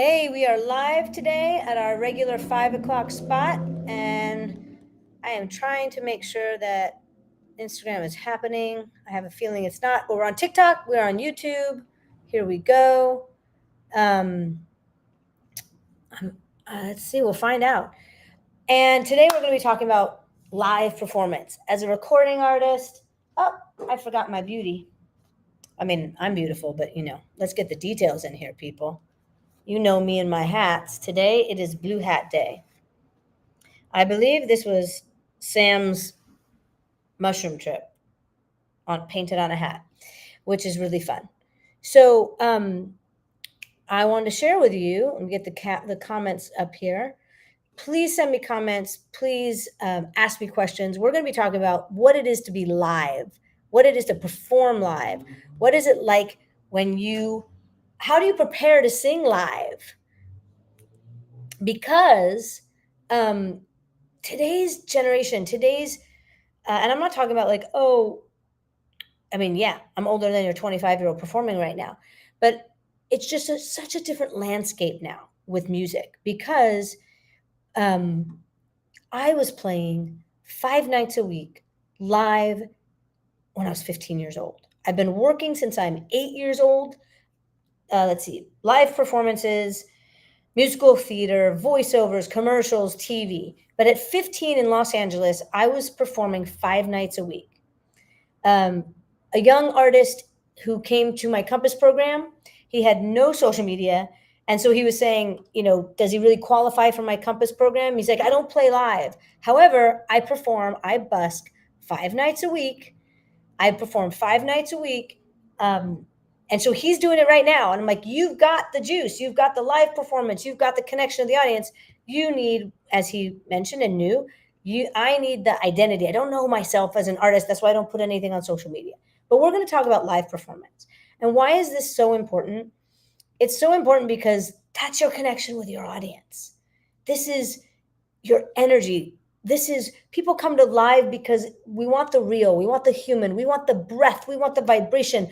Hey, we are live today at our regular 5 o'clock spot, and I am trying to make sure that Instagram is happening. I have a feeling it's not, but we're on TikTok, we're on YouTube. Here we go. Um, let's see, we'll find out. And today we're going to be talking about live performance. As a recording artist, oh, I forgot my beauty. I mean, I'm beautiful, but let's get the details in here, people. You know me and my hats. Today it is Blue Hat Day. I believe this was Sam's mushroom trip painted on a hat, which is really fun. So I wanted to share with you and get the comments up here. Please send me comments. Please ask me questions. We're going to be talking about what it is to be live, what it is to perform live. What is it like how do you prepare to sing live? Because today's generation, and I'm not talking about like, oh, I mean, yeah, I'm older than your 25-year-old performing right now, but it's just such a different landscape now with music because I was playing 5 nights a week live when I was 15 years old. I've been working since I'm 8 years old. Let's see, live performances, musical theater, voiceovers, commercials, TV. But at 15 in Los Angeles, I was performing 5 nights a week. A young artist who came to my Compass program, he had no social media. And so he was saying, does he really qualify for my Compass program? He's like, I don't play live. However, I busk 5 nights a week. I perform 5 nights a week. And so he's doing it right now. And I'm like, you've got the juice. You've got the live performance. You've got the connection of the audience. You need, as he mentioned and knew, I need the identity. I don't know myself as an artist. That's why I don't put anything on social media. But we're going to talk about live performance. And why is this so important? It's so important because that's your connection with your audience. This is your energy. People come to live because we want the real, we want the human, we want the breath, we want the vibration.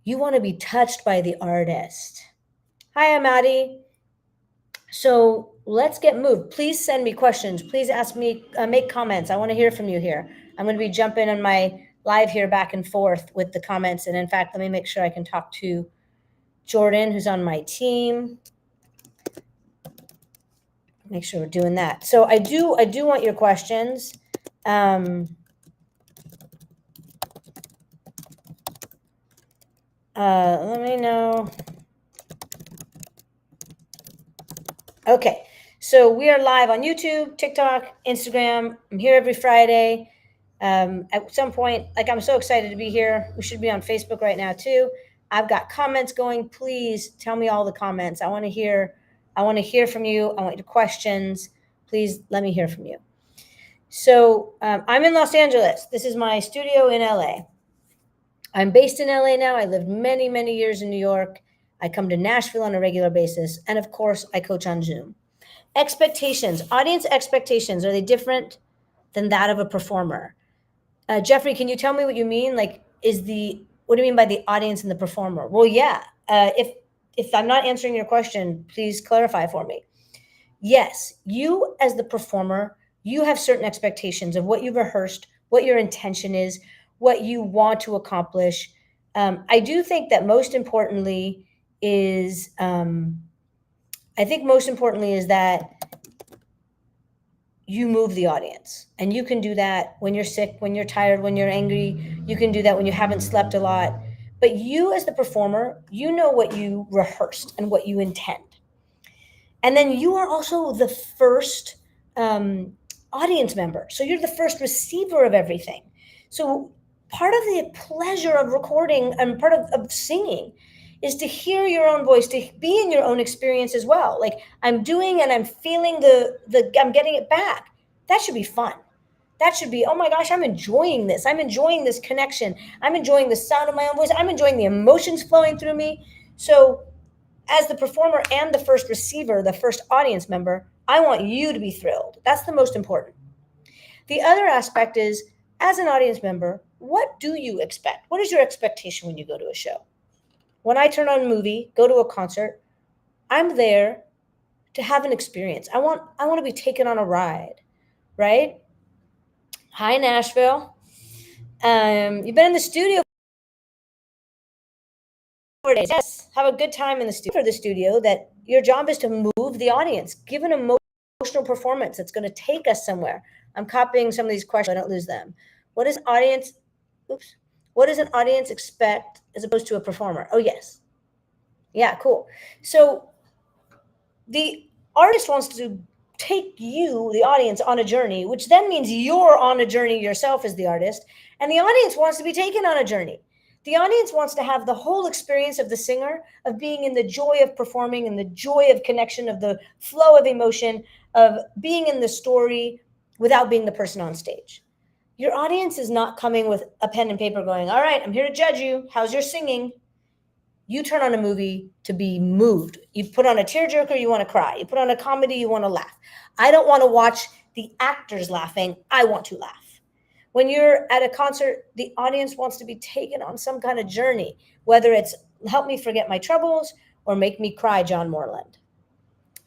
You want to be touched by the artist. Hi, I'm Addie. So let's get moved. Please send me questions. Please ask me, make comments. I want to hear from you here. I'm going to be jumping on my live here back and forth with the comments. And in fact, let me make sure I can talk to Jordan, who's on my team. Make sure we're doing that. So I do want your questions. Let me know. Okay, so we are live on YouTube, TikTok, Instagram. I'm here every Friday. At some point, I'm so excited to be here. We should be on Facebook right now too. I've got comments going. Please tell me all the comments. I want to hear from you. I want your questions. Please let me hear from you. So I'm in Los Angeles. This is my studio in LA. I'm based in LA now. I lived many, many years in New York. I come to Nashville on a regular basis. And of course, I coach on Zoom. Expectations, audience expectations, are they different than that of a performer? Jeffrey, can you tell me what you mean? What do you mean by the audience and the performer? Well, yeah. If I'm not answering your question, please clarify for me. Yes, you as the performer, you have certain expectations of what you've rehearsed, what your intention is, what you want to accomplish. I do think that most importantly is that you move the audience. And you can do that when you're sick, when you're tired, when you're angry. You can do that when you haven't slept a lot. But you as the performer, you know what you rehearsed and what you intend. And then you are also the first audience member. So you're the first receiver of everything. So part of the pleasure of recording and part of singing is to hear your own voice, to be in your own experience as well. Like I'm doing and I'm feeling I'm getting it back. That should be fun. That should be, oh my gosh, I'm enjoying this. I'm enjoying this connection. I'm enjoying the sound of my own voice. I'm enjoying the emotions flowing through me. So as the performer and the first receiver, the first audience member, I want you to be thrilled. That's the most important. The other aspect is, as an audience member, what do you expect? What is your expectation when you go to a show? When I turn on a movie, go to a concert, I'm there to have an experience. I want to be taken on a ride, right? Hi, Nashville. You've been in the studio 4 days. Yes, have a good time in the studio. For the studio, that your job is to move the audience, give an emotional performance that's going to take us somewhere. I'm copying some of these questions so I don't lose them. What does an audience? Oops. What does an audience expect as opposed to a performer? Oh yes, yeah, cool. So the artist wants to take you, the audience, on a journey, which then means you're on a journey yourself as the artist, and the audience wants to be taken on a journey. The audience wants to have the whole experience of the singer, of being in the joy of performing and the joy of connection, of the flow of emotion, of being in the story without being the person on stage. Your audience is not coming with a pen and paper going, all right, I'm here to judge you. How's your singing? You turn on a movie to be moved. You put on a tearjerker, you want to cry. You put on a comedy, you want to laugh. I don't want to watch the actors laughing. I want to laugh. When you're at a concert, the audience wants to be taken on some kind of journey, whether it's help me forget my troubles or make me cry, John Moreland.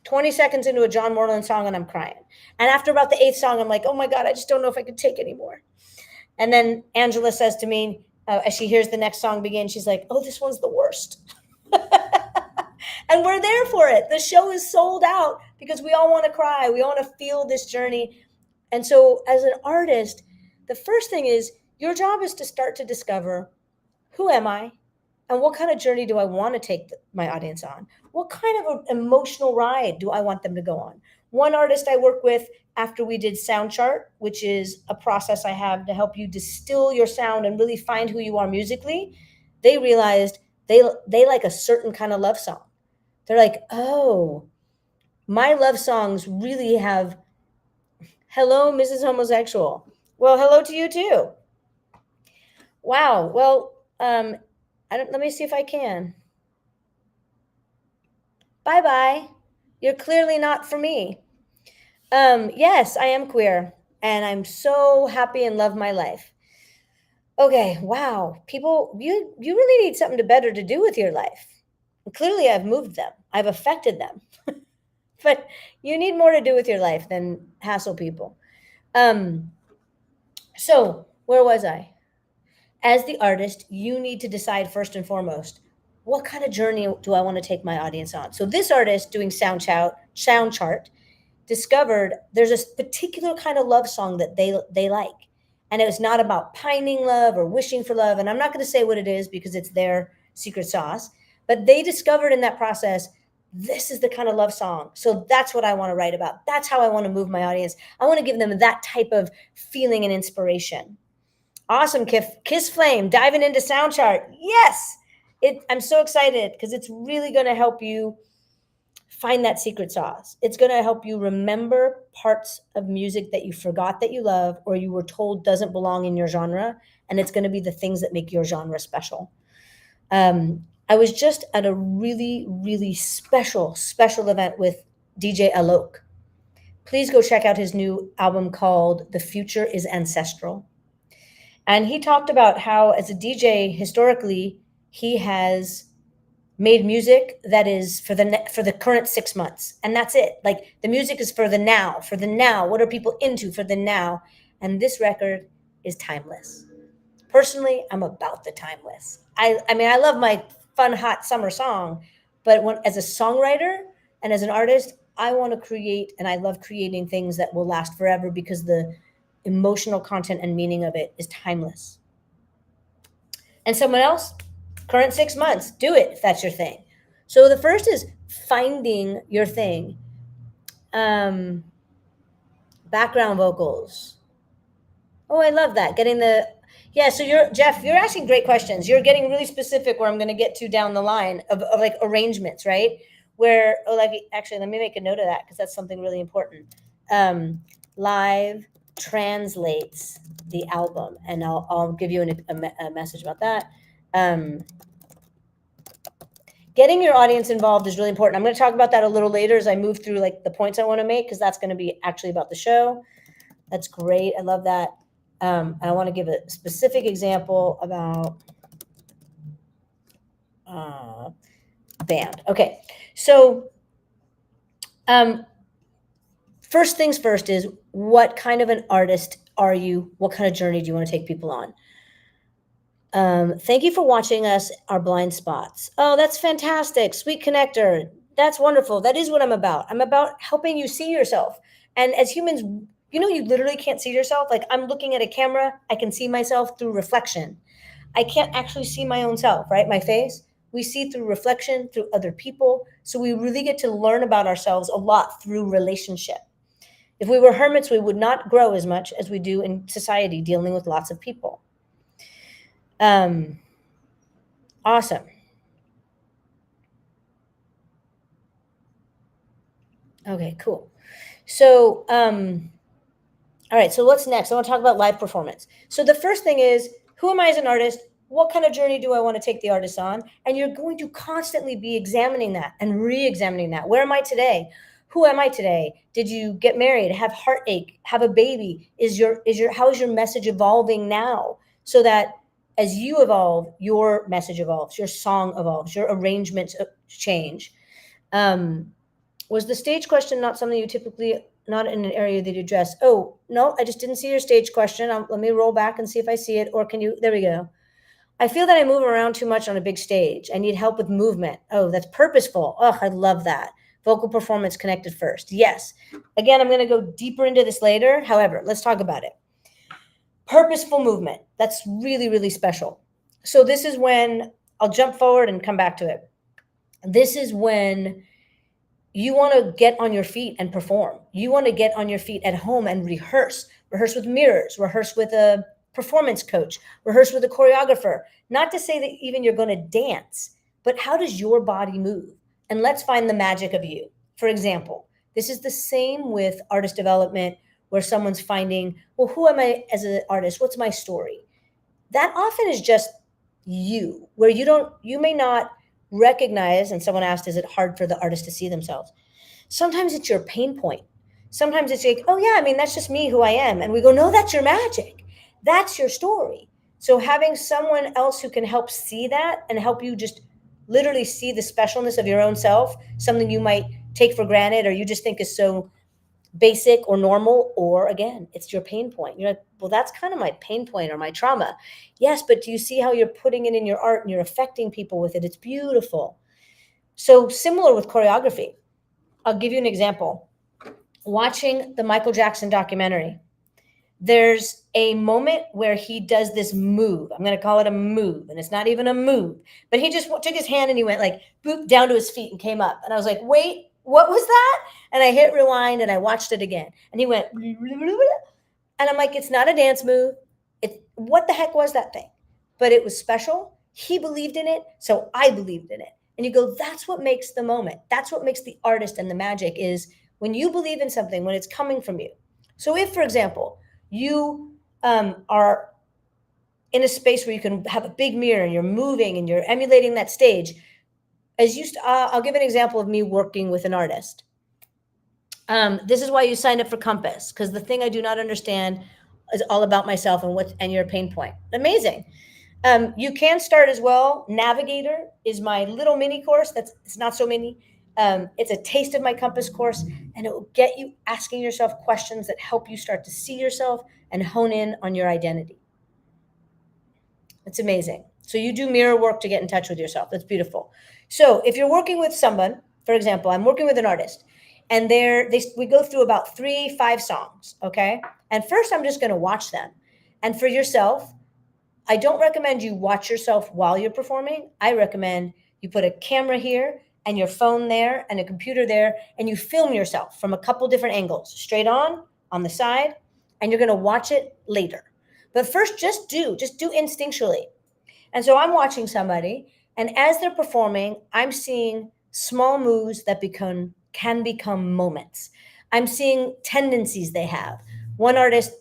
20 seconds into a John Moreland song and I'm crying. And after about the eighth song, I'm like, oh my God, I just don't know if I could take anymore. And then Angela says to me, as she hears the next song begin, she's like, oh, this one's the worst. And we're there for it. The show is sold out because we all want to cry. We all want to feel this journey. And so, as an artist, the first thing is your job is to start to discover, who am I? And what kind of journey do I want to take my audience on? What kind of an emotional ride do I want them to go on? One artist I work with, after we did sound chart, which is a process I have to help you distill your sound and really find who you are musically, they realized they like a certain kind of love song. They're like, oh, my love songs really have, hello, Mrs. Homosexual. Well, hello to you too. Wow. Well, let me see if I can. Bye bye. You're clearly not for me. Yes, I am queer and I'm so happy and love my life. Okay, wow. People, you really need something to better to do with your life. And clearly I've moved them. I've affected them. But you need more to do with your life than hassle people. Um, so where was I? As the artist, you need to decide first and foremost, what kind of journey do I want to take my audience on? So this artist doing sound chart discovered there's a particular kind of love song that they like. And it was not about pining love or wishing for love. And I'm not going to say what it is because it's their secret sauce, but they discovered in that process, this is the kind of love song. So that's what I want to write about. That's how I want to move my audience. I want to give them that type of feeling and inspiration. Awesome, Kiss Flame, diving into sound chart. Yes, I'm so excited because it's really going to help you find that secret sauce. It's going to help you remember parts of music that you forgot that you love or you were told doesn't belong in your genre, and it's going to be the things that make your genre special. I was just at a really, really special event with DJ Alok. Please go check out his new album called The Future is Ancestral. And he talked about how, as a DJ, historically, he has made music that is for the current 6 months, and that's it. Like the music is for the now, for the now. What are people into for the now? And this record is timeless. Personally, I'm about the timeless. I mean, I love my fun, hot summer song, but as a songwriter and as an artist, I want to create, and I love creating things that will last forever because the emotional content and meaning of it is timeless. And someone else, current 6 months, do it if that's your thing. So the first is finding your thing. Um, Background vocals. Oh, I love that. Getting the, yeah. So Jeff, you're asking great questions. You're getting really specific where I'm going to get to down the line of like arrangements, right? Where, oh, like actually, let me make a note of that because that's something really important. Live translates the album, and I'll give you a message about that. Getting your audience involved is really important. I'm going to talk about that a little later as I move through like the points I want to make, because that's going to be actually about the show. That's great. I love that. I want to give a specific example about band. Okay. So, um, first things first is, what kind of an artist are you? What kind of journey do you want to take people on? Thank you for watching us, our blind spots. Oh, that's fantastic. Sweet connector. That's wonderful. That is what I'm about. I'm about helping you see yourself. And as humans, you literally can't see yourself. Like, I'm looking at a camera, I can see myself through reflection. I can't actually see my own self, right? My face. We see through reflection, through other people. So we really get to learn about ourselves a lot through relationship. If we were hermits, we would not grow as much as we do in society dealing with lots of people. Um, awesome. Okay, cool. So, all right, so what's next? I want to talk about live performance. So the first thing is, who am I as an artist? What kind of journey do I want to take the artist on? And you're going to constantly be examining that and re-examining that. Where am I today? Who am I today? Did you get married, have heartache, have a baby? How is your message evolving now? So that as you evolve, your message evolves, your song evolves, your arrangements change. Um, was the stage question not something you typically, not in an area that you address? Oh, no, I just didn't see your stage question. Let me roll back and see if I see it. Or can you, there we go. I feel that I move around too much on a big stage. I need help with movement. Oh, that's purposeful. Oh, I love that. Vocal performance connected first. Yes. Again, I'm going to go deeper into this later. However, let's talk about it. Purposeful movement. That's really, really special. So this is when I'll jump forward and come back to it. This is when you want to get on your feet and perform. You want to get on your feet at home and rehearse with mirrors, rehearse with a performance coach, rehearse with a choreographer. Not to say that even you're going to dance, but how does your body move? And let's find the magic of you. For example, this is the same with artist development, where someone's finding, well, who am I as an artist? What's my story? That often is just you, where you may not recognize. And someone asked, is it hard for the artist to see themselves? Sometimes it's your pain point. Sometimes it's like, oh yeah, I mean, that's just me, who I am. And we go, no, that's your magic. That's your story. So having someone else who can help see that and help you just literally see the specialness of your own self, something you might take for granted or you just think is so basic or normal, or again, it's your pain point. You're like, well, that's kind of my pain point or my trauma. Yes, but do you see how you're putting it in your art and you're affecting people with it? It's beautiful. So similar with choreography. I'll give you an example. Watching the Michael Jackson documentary, there's a moment where he does this move. I'm going to call it a move, and it's not even a move, but he just took his hand and he went like boop down to his feet and came up. And I was like, wait, what was that? And I hit rewind and I watched it again. And he went, and I'm like, it's not a dance move. What the heck was that thing? But it was special. He believed in it, so I believed in it. And you go, that's what makes the moment. That's what makes the artist and the magic, is when you believe in something, when it's coming from you. So if, for example, you are in a space where you can have a big mirror and you're moving and you're emulating that stage, I'll give an example of me working with an artist. This is why you signed up for Compass, because the thing I do not understand is all about myself and your pain point. Amazing. You can start as well. Navigator is my little mini course. It's not so mini. It's a taste of my Compass course, and it will get you asking yourself questions that help you start to see yourself and hone in on your identity. It's amazing. So you do mirror work to get in touch with yourself. That's beautiful. So if you're working with someone, for example, I'm working with an artist, and we go through about 3-5 songs, okay? And first, I'm just going to watch them. And for yourself, I don't recommend you watch yourself while you're performing. I recommend you put a camera here and your phone there and a computer there, and you film yourself from a couple different angles, straight on the side, and you're going to watch it later. But first, just do instinctually. And so I'm watching somebody, and as they're performing, I'm seeing small moves that can become moments. I'm seeing tendencies they have. One artist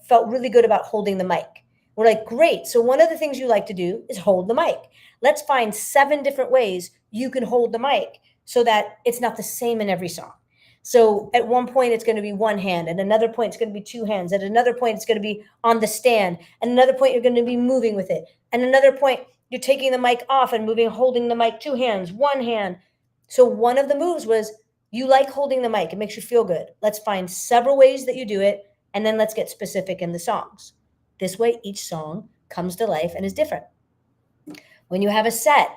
felt really good about holding the mic. We're like, great. So one of the things you like to do is hold the mic. Let's find 7 different ways you can hold the mic so that it's not the same in every song. So at one point, it's going to be one hand. At another point, it's going to be 2 hands. At another point, it's going to be on the stand. And another point, you're going to be moving with it. And another point, you're taking the mic off and moving, holding the mic 2 hands, 1 hand. So one of the moves was, you like holding the mic, it makes you feel good. Let's find several ways that you do it, and then let's get specific in the songs. This way, each song comes to life and is different. When you have a set,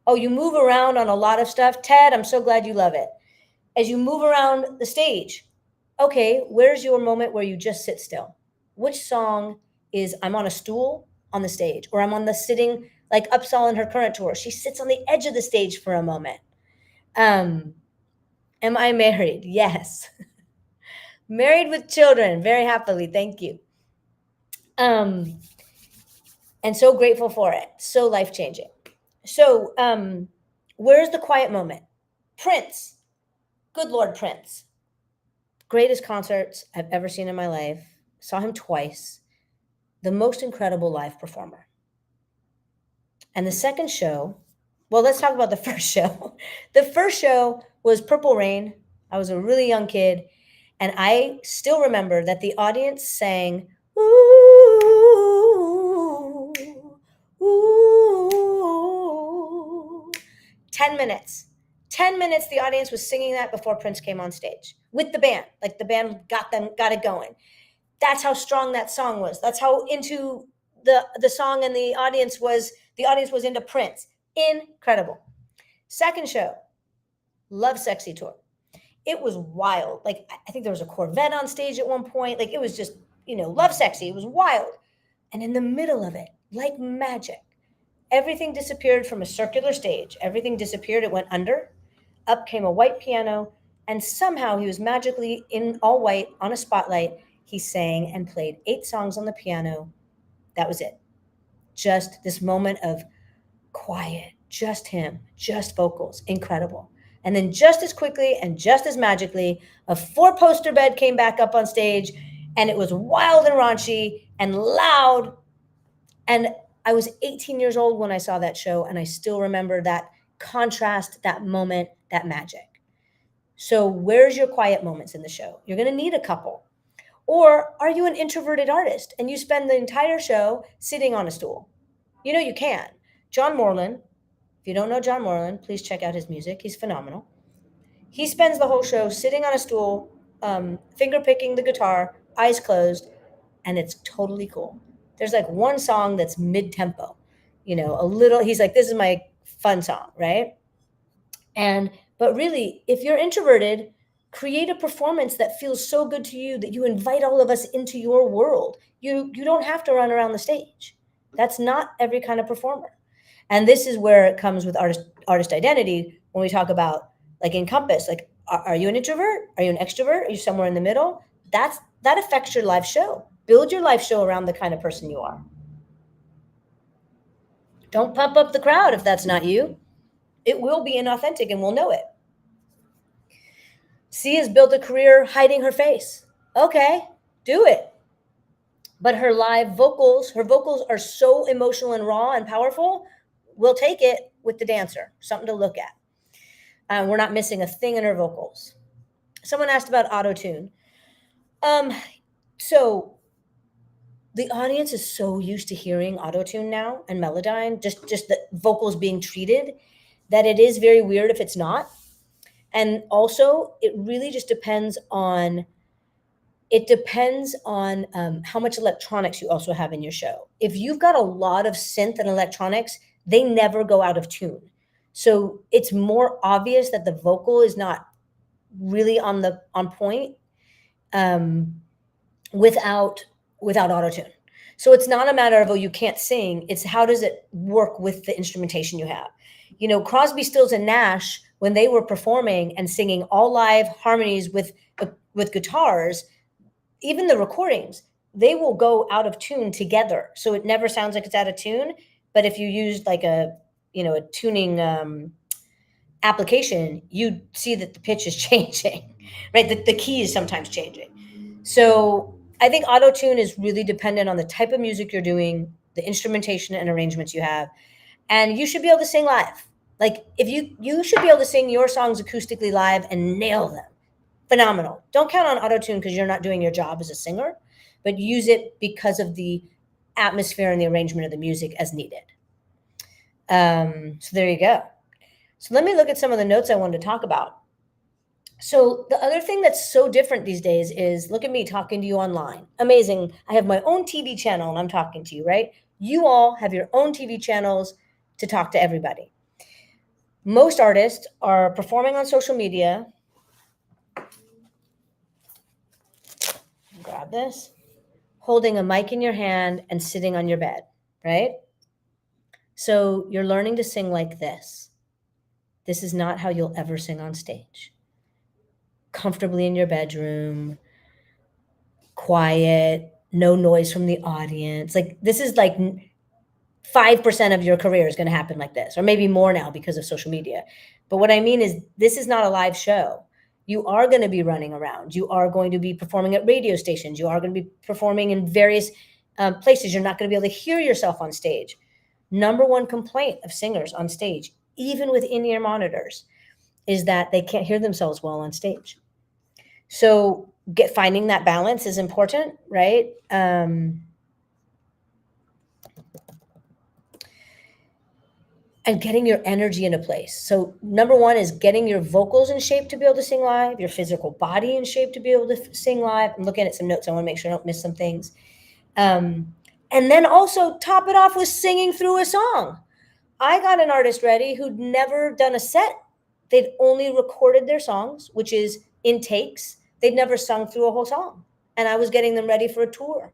oh, you move around on a lot of stuff. Ted, I'm so glad you love it. As you move around the stage, okay, where's your moment where you just sit still? Which song is, I'm on a stool on the stage, or I'm on the sitting, like Upsall in her current tour, she sits on the edge of the stage for a moment. Am I married? Yes. Married with children, very happily, thank you. Um, and so grateful for it, so life-changing. So, where's the quiet moment? Prince, good Lord, Prince. Greatest concerts I've ever seen in my life. Saw him twice. The most incredible live performer. And the second show, well, let's talk about the first show. The first show was Purple Rain. I was a really young kid, and I still remember that the audience sang, ooh, ooh, 10 minutes. 10 minutes the audience was singing that before Prince came on stage with the band. Like the band got it going. That's how strong that song was. That's how into the song, and the audience was into Prince. Incredible. Second show, Love Sexy Tour. It was wild. Like, I think there was a Corvette on stage at one point. Like, it was just, Love Sexy. It was wild. And in the middle of it, like magic, everything disappeared from a circular stage. Everything disappeared. It went under. Up came a white piano, and somehow he was magically in all white on a spotlight. He sang and played 8 songs on the piano. That was it. Just this moment of quiet, just him, just vocals, incredible. And then just as quickly and just as magically, a 4-poster bed came back up on stage, and it was wild and raunchy and loud. And I was 18 years old when I saw that show, and I still remember that contrast, that moment, that magic. So where's your quiet moments in the show? You're going to need a couple. Or are you an introverted artist and you spend the entire show sitting on a stool? You can. John Moreland, if you don't know John Moreland, please check out his music. He's phenomenal. He spends the whole show sitting on a stool, finger picking the guitar, eyes closed, and it's totally cool. There's like one song that's mid-tempo, a little, he's like, this is my fun song, right? But really, if you're introverted, create a performance that feels so good to you that you invite all of us into your world. You don't have to run around the stage. That's not every kind of performer. And this is where it comes with artist identity when we talk about, like, encompass, like, are you an introvert? Are you an extrovert? Are you somewhere in the middle? That affects your live show. Build your live show around the kind of person you are. Don't pump up the crowd if that's not you. It will be inauthentic and we'll know it. C has built a career hiding her face. Okay, do it. But her vocals are so emotional and raw and powerful. We'll take it with the dancer, something to look at. We're not missing a thing in her vocals. Someone asked about auto-tune. So the audience is so used to hearing auto-tune now and Melodyne, just the vocals being treated, that it is very weird if it's not. And also, it really just depends on how much electronics you also have in your show. If you've got a lot of synth and electronics, they never go out of tune. So it's more obvious that the vocal is not really on point without auto-tune. So it's not a matter of, oh, you can't sing. It's how does it work with the instrumentation you have. Crosby, Stills, and Nash, when they were performing and singing all live harmonies with guitars, even the recordings, they will go out of tune together. So it never sounds like it's out of tune. But if you used like a tuning application, you see that the pitch is changing, right? The key is sometimes changing. So I think auto-tune is really dependent on the type of music you're doing, the instrumentation and arrangements you have. And you should be able to sing live. Like, if you should be able to sing your songs acoustically live and nail them. Phenomenal. Don't count on auto-tune because you're not doing your job as a singer, but use it because of the atmosphere and the arrangement of the music as needed. So there you go. So let me look at some of the notes I wanted to talk about. So the other thing that's so different these days is look at me talking to you online. Amazing. I have my own TV channel and I'm talking to you, right? You all have your own TV channels to talk to everybody. Most artists are performing on social media. Grab this. Holding a mic in your hand and sitting on your bed, right? So you're learning to sing like this. This is not how you'll ever sing on stage. Comfortably in your bedroom, quiet, no noise from the audience. Like this is like 5% of your career is going to happen like this, or maybe more now because of social media. But what I mean is, this is not a live show. You are going to be running around. You are going to be performing at radio stations. You are going to be performing in various places. You're not going to be able to hear yourself on stage. Number one complaint of singers on stage, even with in-ear monitors, is that they can't hear themselves well on stage. So finding that balance is important, right? And getting your energy into place. So number one is getting your vocals in shape to be able to sing live, your physical body in shape to be able to sing live. I'm looking at some notes. I want to make sure I don't miss some things. And then also top it off with singing through a song. I got an artist ready who'd never done a set. They'd only recorded their songs, which is in takes. They'd never sung through a whole song. And I was getting them ready for a tour.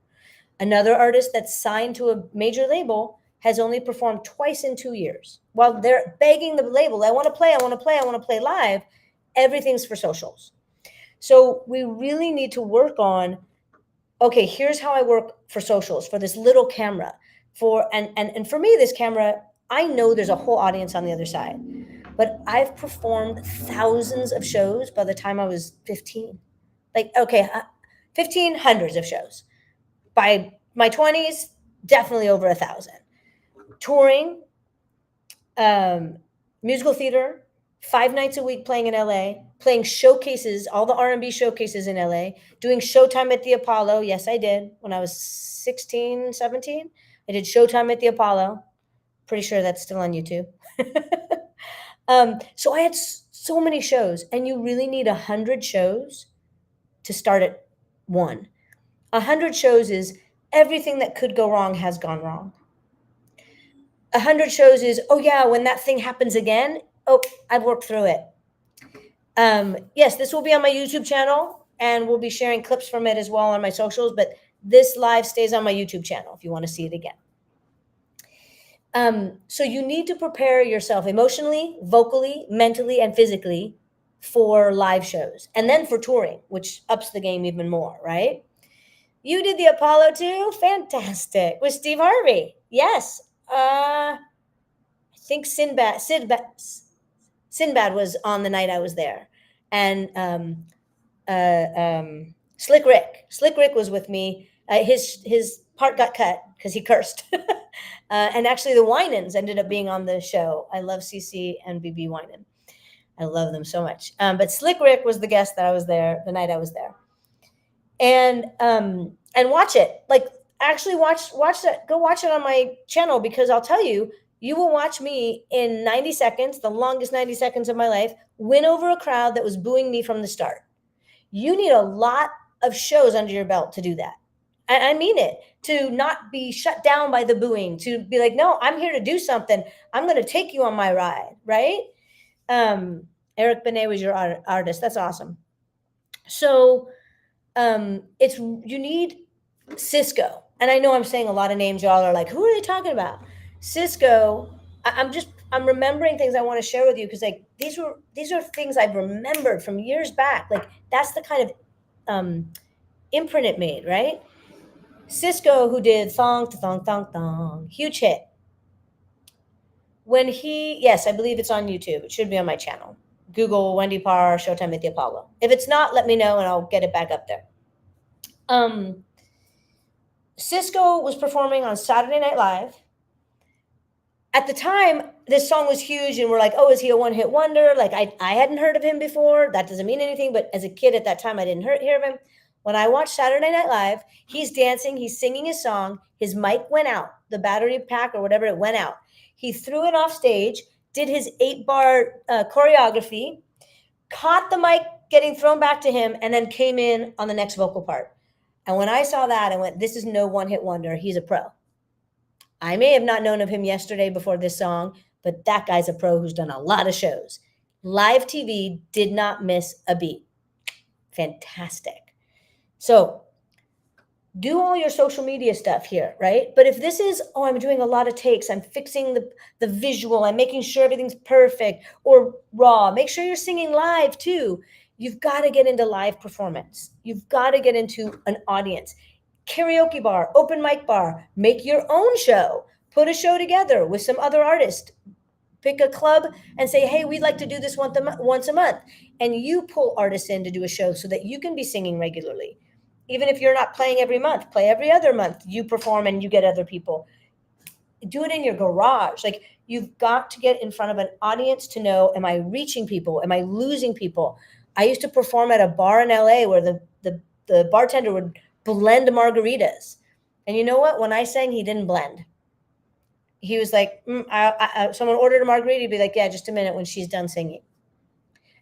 Another artist that's signed to a major label has only performed twice in 2 years. While they're begging the label, I want to play, I want to play, I want to play live, everything's for socials. So we really need to work on, okay, here's how I work for socials, for this little camera. And for me, this camera, I know there's a whole audience on the other side. But I've performed thousands of shows by the time I was 15. Like, okay, 15, hundreds of shows. By my 20s, definitely over 1,000. Touring, musical theater, 5 nights a week playing in LA, playing showcases, all the R&B showcases in LA, doing Showtime at the Apollo. Yes, I did. When I was 16, 17, I did Showtime at the Apollo. Pretty sure that's still on YouTube. So I had so many shows, and you really need 100 shows to start at one. 100 shows is everything that could go wrong has gone wrong. 100 shows is, oh yeah, when that thing happens again, oh, I've worked through it. Yes, this will be on my YouTube channel, and we'll be sharing clips from it as well on my socials, but this live stays on my YouTube channel if you want to see it again. So you need to prepare yourself emotionally, vocally, mentally, and physically for live shows, and then for touring, which ups the game even more, right? You did the Apollo too? Fantastic. With Steve Harvey. Yes. I think Sinbad was on the night I was there. And Slick Rick was with me. His part got cut because he cursed. And actually the Winans ended up being on the show. I love CC and BB Winan. I love them so much. But Slick Rick was the guest that I was there the night I was there. And watch it. Like actually watch that. Go watch it on my channel, because I'll tell you, you will watch me in 90 seconds, the longest 90 seconds of my life, win over a crowd that was booing me from the start. You need a lot of shows under your belt to do that. I mean it, to not be shut down by the booing, to be like, no, I'm here to do something. I'm going to take you on my ride, right? Eric Benet was your artist. That's awesome. So you need Cisco. And I know I'm saying a lot of names. Y'all are like, who are they talking about? Cisco. I'm remembering things I want to share with you, because like these are things I've remembered from years back. Like that's the kind of imprint it made, right? Cisco, who did Thong to Thong Thong Thong, huge hit. Yes, I believe it's on YouTube. It should be on my channel. Google Wendy Parr, Showtime at the Apollo. If it's not, let me know and I'll get it back up there. Cisco was performing on Saturday Night Live. At the time, this song was huge, and we're like, oh, is he a one-hit wonder? Like, I hadn't heard of him before. That doesn't mean anything, but as a kid at that time, I didn't hear of him. When I watched Saturday Night Live, he's dancing, he's singing his song, his mic went out, the battery pack or whatever, it went out. He threw it off stage, did his 8-bar choreography, caught the mic getting thrown back to him, and then came in on the next vocal part. And when I saw that, I went, this is no one-hit wonder. He's a pro. I may have not known of him yesterday before this song, but that guy's a pro who's done a lot of shows. Live TV did not miss a beat. Fantastic. So do all your social media stuff here, right? But if this is, oh, I'm doing a lot of takes, I'm fixing the visual, I'm making sure everything's perfect or raw, make sure you're singing live too. You've got to get into live performance. You've got to get into an audience. Karaoke bar, open mic bar, make your own show, put a show together with some other artists. Pick a club and say, hey, we'd like to do this once a month. And you pull artists in to do a show so that you can be singing regularly. Even if you're not playing every month, play every other month. You perform and you get other people. Do it in your garage. Like, you've got to get in front of an audience to know, am I reaching people? Am I losing people? I used to perform at a bar in LA where the bartender would blend margaritas. And you know what? When I sang, he didn't blend. He was like, someone ordered a margarita, he'd be like, yeah, just a minute when she's done singing.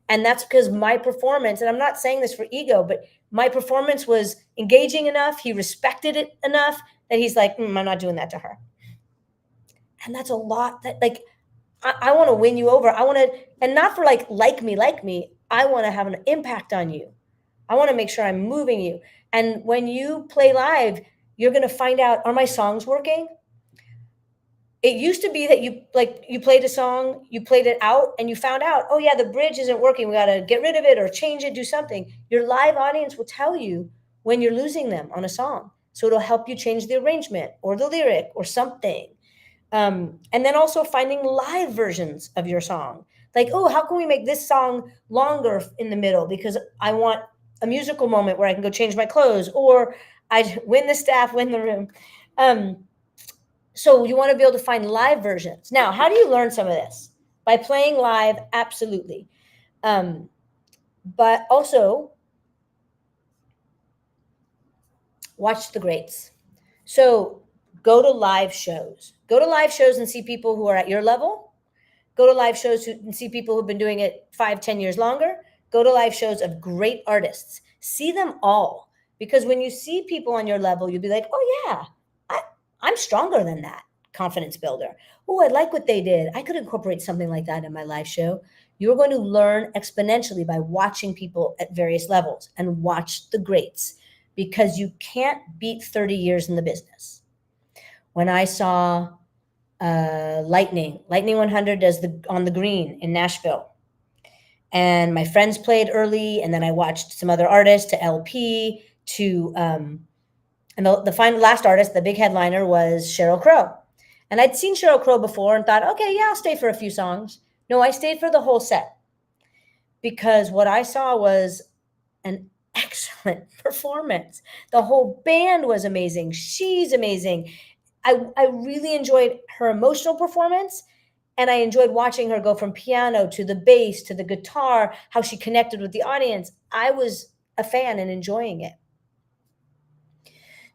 And that's because my performance, and I'm not saying this for ego, but my performance was engaging enough. He respected it enough that he's like, I'm not doing that to her. And that's a lot that, like, I want to win you over. I want to, and not for like me. I want to have an impact on you. I want to make sure I'm moving you. And when you play live, you're going to find out, are my songs working? It used to be that you played a song, you played it out, and you found out, oh yeah, the bridge isn't working. We got to get rid of it or change it, do something. Your live audience will tell you when you're losing them on a song. So it'll help you change the arrangement or the lyric or something. And then also finding live versions of your song. Like, oh, how can we make this song longer in the middle? Because I want a musical moment where I can go change my clothes, or I win the staff, win the room. So you want to be able to find live versions. Now, how do you learn some of this? By playing live, absolutely. But also watch the greats. So go to live shows. Go to live shows and see people who are at your level. Go to live shows and see people who've been doing it 5-10 years longer. Go to live shows of great artists. See them all. Because when you see people on your level, you'll be like, oh yeah, I'm stronger than that. Confidence builder. Oh, I like what they did. I could incorporate something like that in my live show. You're going to learn exponentially by watching people at various levels, and watch the greats, because you can't beat 30 years in the business. When I saw Lightning 100 does on the green in Nashville, and my friends played early, and then I watched some other artists to LP to and the last artist, the big headliner, was Sheryl Crow. And I'd seen Sheryl Crow before and thought, okay, yeah, I'll stay for a few songs. No, I stayed for the whole set, because what I saw was an excellent performance. The whole band was amazing. She's amazing. I really enjoyed her emotional performance, and I enjoyed watching her go from piano to the bass to the guitar, how she connected with the audience. I was a fan and enjoying it.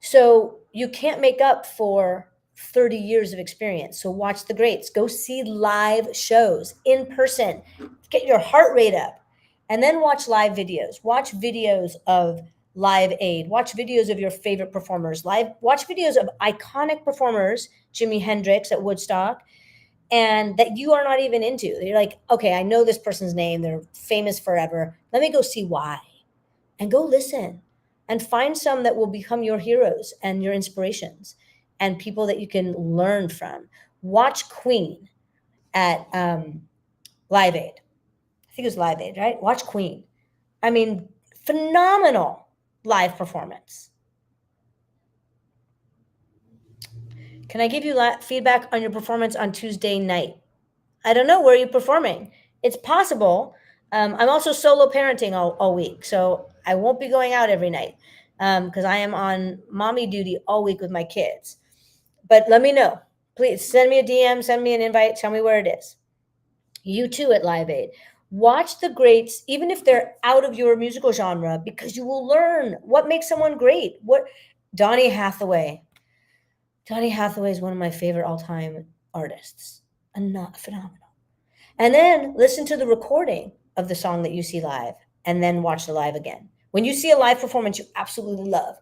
So you can't make up for 30 years of experience. So watch the greats. Go see live shows in person. Get your heart rate up. And then watch live videos. Watch videos of Live Aid. Watch videos of your favorite performers. Watch videos of iconic performers, Jimi Hendrix at Woodstock, and that you are not even into. You're like, okay, I know this person's name. They're famous forever. Let me go see why. And go listen and find some that will become your heroes and your inspirations and people that you can learn from. Watch Queen at Live Aid. I think it was Live Aid, right? Watch Queen. I mean, phenomenal live performance. Can I give you feedback on your performance on Tuesday night? I don't know. Where are you performing? It's possible. I'm also solo parenting all week, so I won't be going out every night because I am on mommy duty all week with my kids. But let me know. Please send me a DM, send me an invite, tell me where it is. You too at Live Aid. Watch the greats, even if they're out of your musical genre, because you will learn what makes someone great. Donny Hathaway. Donny Hathaway is one of my favorite all-time artists. And not phenomenal. And then listen to the recording of the song that you see live and then watch the live again. When you see a live performance you absolutely love,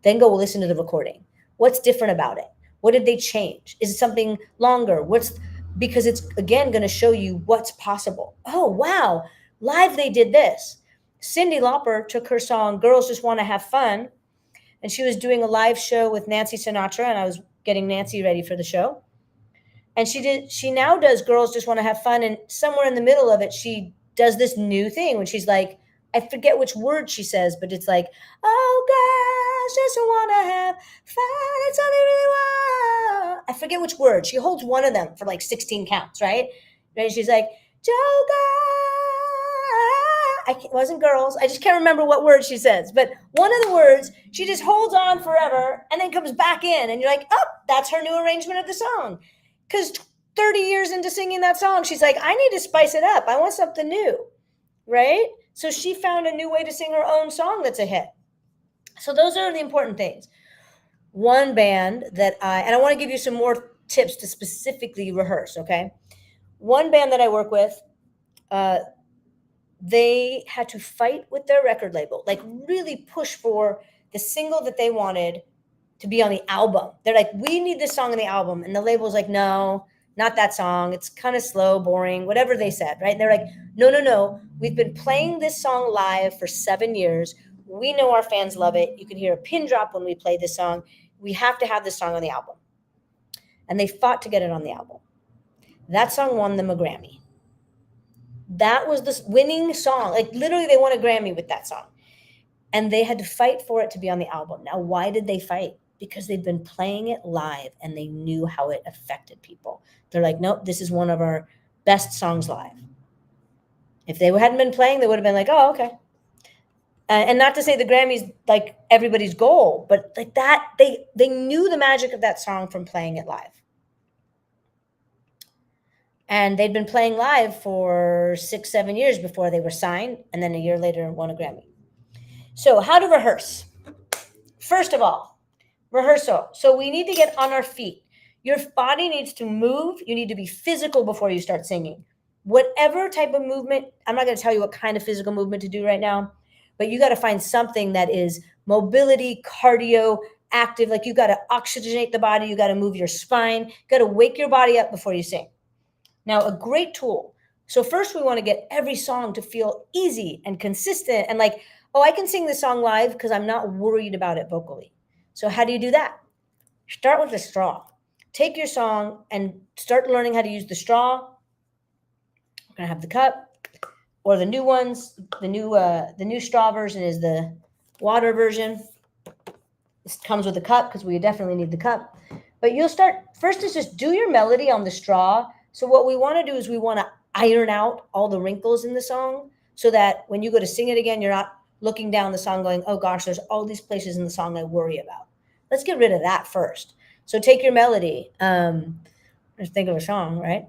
then go listen to the recording. What's different about it? What did they change? Is it something longer? Because it's again going to show you what's possible. Oh, wow. Live they did this. Cyndi Lauper took her song Girls Just Want to Have Fun, and she was doing a live show with Nancy Sinatra, and I was getting Nancy ready for the show. And she now does Girls Just Want to Have Fun, and somewhere in the middle of it she does this new thing when she's like, I forget which word she says, but it's like, oh girls just want to have fun, it's all they really want. I forget which word. She holds one of them for like 16 counts, right? And she's like, Joe it wasn't girls. I just can't remember what word she says, but one of the words she just holds on forever and then comes back in, and you're like, oh, that's her new arrangement of the song. Because 30 years into singing that song, she's like, I need to spice it up. I want something new, right? So she found a new way to sing her own song that's a hit. So those are the important things. One band and I want to give you some more tips to specifically rehearse, okay? One band that I work with, they had to fight with their record label, like really push for the single that they wanted to be on the album. They're like, we need this song on the album. And the label's like, no, not that song. It's kind of slow, boring, whatever they said, right? And they're like, no, no, no. We've been playing this song live for 7 years. We know our fans love it. You can hear a pin drop when we play this song. We have to have this song on the album. And they fought to get it on the album. That song won them a Grammy. That was the winning song. Like literally they won a Grammy with that song. And they had to fight for it to be on the album. Now, why did they fight? Because they'd been playing it live and they knew how it affected people. They're like, nope, this is one of our best songs live. If they hadn't been playing, they would have been like, oh, okay. And not to say the Grammys like everybody's goal, but like that, they knew the magic of that song from playing it live. And they'd been playing live for 6-7 years before they were signed, and then a year later won a Grammy. So how to rehearse? First of all, rehearsal. So we need to get on our feet. Your body needs to move. You need to be physical before you start singing. Whatever type of movement, I'm not going to tell you what kind of physical movement to do right now, but you got to find something that is mobility, cardio, active. Like you got to oxygenate the body. You got to move your spine. You got to wake your body up before you sing. Now, a great tool. So first we want to get every song to feel easy and consistent and like, oh, I can sing this song live because I'm not worried about it vocally. So how do you do that? Start with the straw. Take your song and start learning how to use the straw. We're gonna have the cup or the new ones. The new straw version is the water version. This comes with a cup because we definitely need the cup. But you'll start first is just do your melody on the straw. So what we want to do is we want to iron out all the wrinkles in the song so that when you go to sing it again, you're not looking down the song going, oh gosh, there's all these places in the song I worry about. Let's get rid of that first. So take your melody. Let's think of a song, right?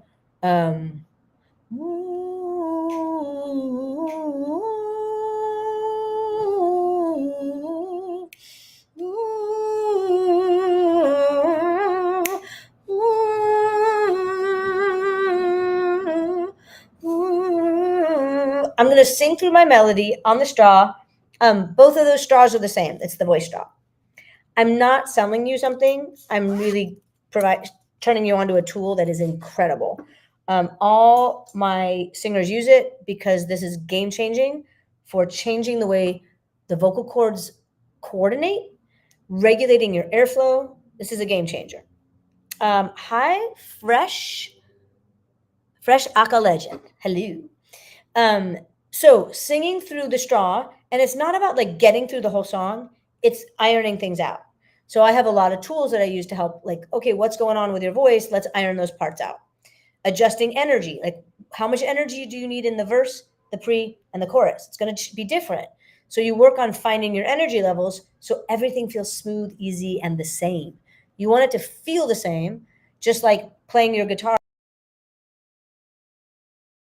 I'm going to sing through my melody on the straw. Both of those straws are the same. It's the voice straw. I'm not selling you something. I'm really turning you onto a tool that is incredible. All my singers use it because this is game changing for changing the way the vocal cords coordinate, regulating your airflow. This is a game changer. Hi, Fresh Aka Legend. Hello. So singing through the straw, and it's not about like getting through the whole song, it's ironing things out. So I have a lot of tools that I use to help, like, okay, what's going on with your voice? Let's iron those parts out. Adjusting energy, like how much energy do you need in the verse, the pre, and the chorus? It's going to be different. So you work on finding your energy levels so everything feels smooth, easy, and the same. You want it to feel the same, just like playing your guitar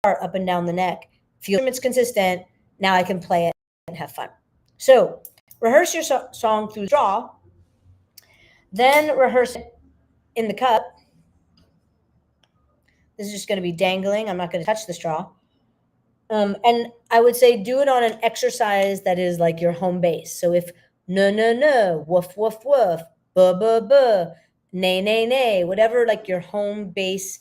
up and down the neck. Feel it's consistent. Now I can play it and have fun. So rehearse your song through the straw, then rehearse it in the cup, This is just going to be dangling. I'm not going to touch the straw. And I would say do it on an exercise that is like your home base. So if no, no, no, woof, woof, woof, buh, buh, buh, nay, nay, nay, whatever, like your home base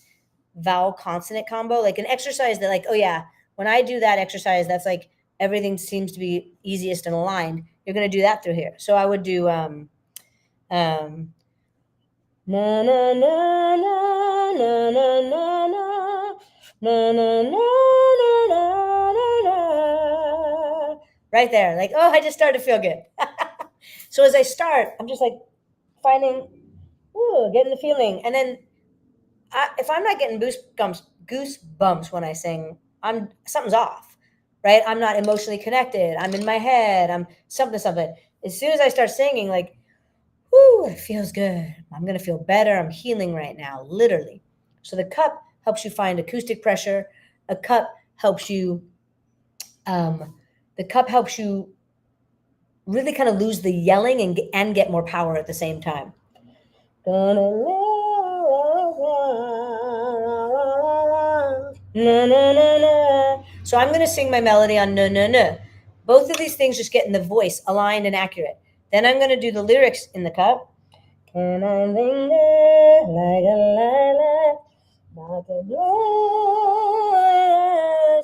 vowel consonant combo, like an exercise that, like, oh yeah, when I do that exercise, that's like everything seems to be easiest and aligned. You're going to do that through here. So I would do, um, na, na, na, na, na, na, na, na, na, na, na, na, na, na. Right there. Like, oh, I just started to feel good. So as I start, I'm just like finding, ooh, getting the feeling. And then if I'm not getting goosebumps when I sing, something's off, right? I'm not emotionally connected. I'm in my head. I'm something. As soon as I start singing, like, whoo, it feels good. I'm going to feel better. I'm healing right now, literally. So the cup helps you find acoustic pressure. A cup helps you, the cup helps you really kind of lose the yelling and get more power at the same time. Gonna na, na, na, na. So I'm going to sing my melody on na, na, na. Both of these things just getting the voice aligned and accurate. Then I'm going to do the lyrics in the cup. Can I linger like a lilac, like a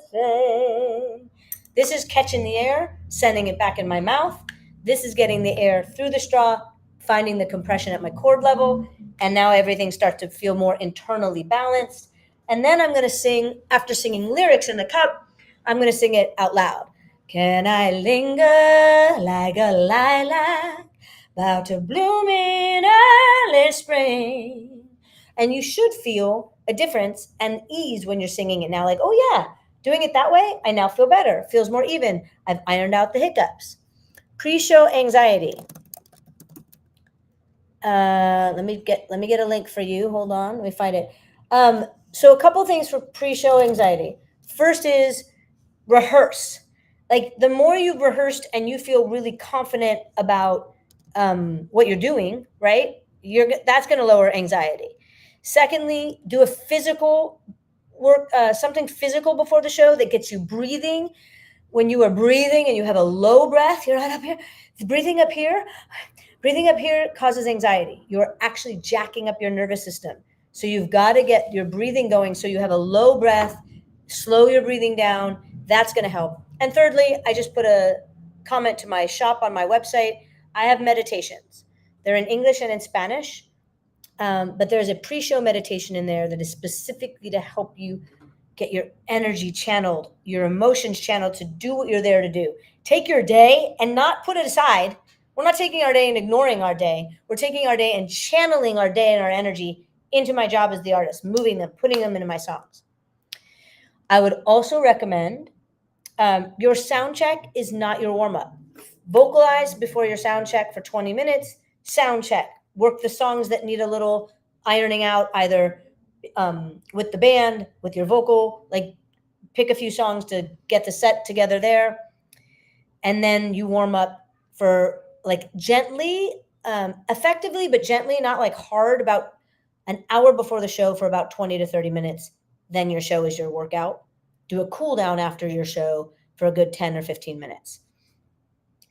blessing? This is catching the air, sending it back in my mouth. This is getting the air through the straw, finding the compression at my chord level, and now everything starts to feel more internally balanced. And then I'm going to sing, after singing lyrics in the cup, I'm going to sing it out loud. Can I linger like a lilac, about to bloom in early spring? And you should feel a difference and ease when you're singing it now. Like, oh yeah, doing it that way, I now feel better. Feels more even. I've ironed out the hiccups. Pre-show anxiety. Let me get a link for you. Hold on, let me find it. So a couple things for pre-show anxiety. First is rehearse. Like the more you've rehearsed and you feel really confident about what you're doing, right? That's going to lower anxiety. Secondly, do a physical work, something physical before the show that gets you breathing. When you are breathing and you have a low breath, you're not up here. Breathing up here, breathing up here causes anxiety. You're actually jacking up your nervous system. So you've got to get your breathing going so you have a low breath, slow your breathing down. That's going to help. And thirdly, I just put a comment to my shop on my website. I have meditations. They're in English and in Spanish, but there's a pre-show meditation in there that is specifically to help you get your energy channeled, your emotions channeled to do what you're there to do. Take your day and not put it aside. We're not taking our day and ignoring our day. We're taking our day and channeling our day and our energy into my job as the artist, moving them, putting them into my songs. I would also recommend your sound check is not your warm-up. Vocalize before your sound check for 20 minutes, sound check. Work the songs that need a little ironing out, either with the band, with your vocal, like pick a few songs to get the set together there. And then you warm up for like gently, effectively, but gently, not like hard, about an hour before the show for about 20 to 30 minutes. Then your show is your workout. Do a cool down after your show for a good 10 or 15 minutes.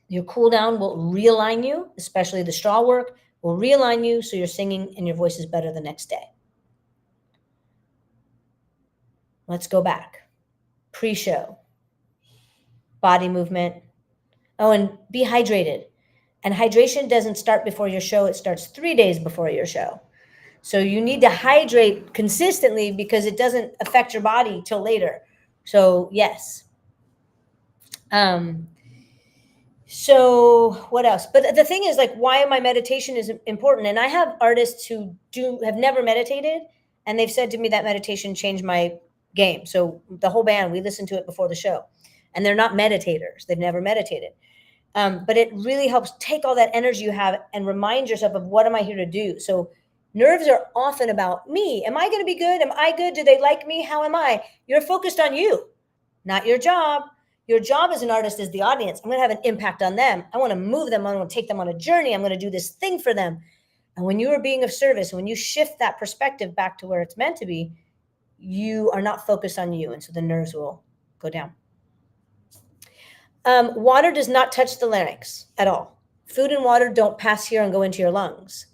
Your cool down will realign you, especially the straw work will realign you so you're singing and your voice is better the next day. Let's go back. Pre-show, body movement. Oh, and be hydrated. And hydration doesn't start before your show. It starts 3 days before your show. So you need to hydrate consistently because it doesn't affect your body till later. So yes. So what else? But the thing is, like, why my meditation is important. And I have artists who have never meditated, and they've said to me that meditation changed my game. So the whole band, we listened to it before the show, and they're not meditators. They've never meditated. But it really helps take all that energy you have and remind yourself of what am I here to do? So nerves are often about me. Am I going to be good? Am I good? Do they like me? How am I? You're focused on you, not your job. Your job as an artist is the audience. I'm going to have an impact on them. I want to move them. I want to take them on a journey. I'm going to do this thing for them. And when you are being of service, when you shift that perspective back to where it's meant to be, you are not focused on you, and so the nerves will go down. Water does not touch the larynx at all. Food and water don't pass here and go into your lungs.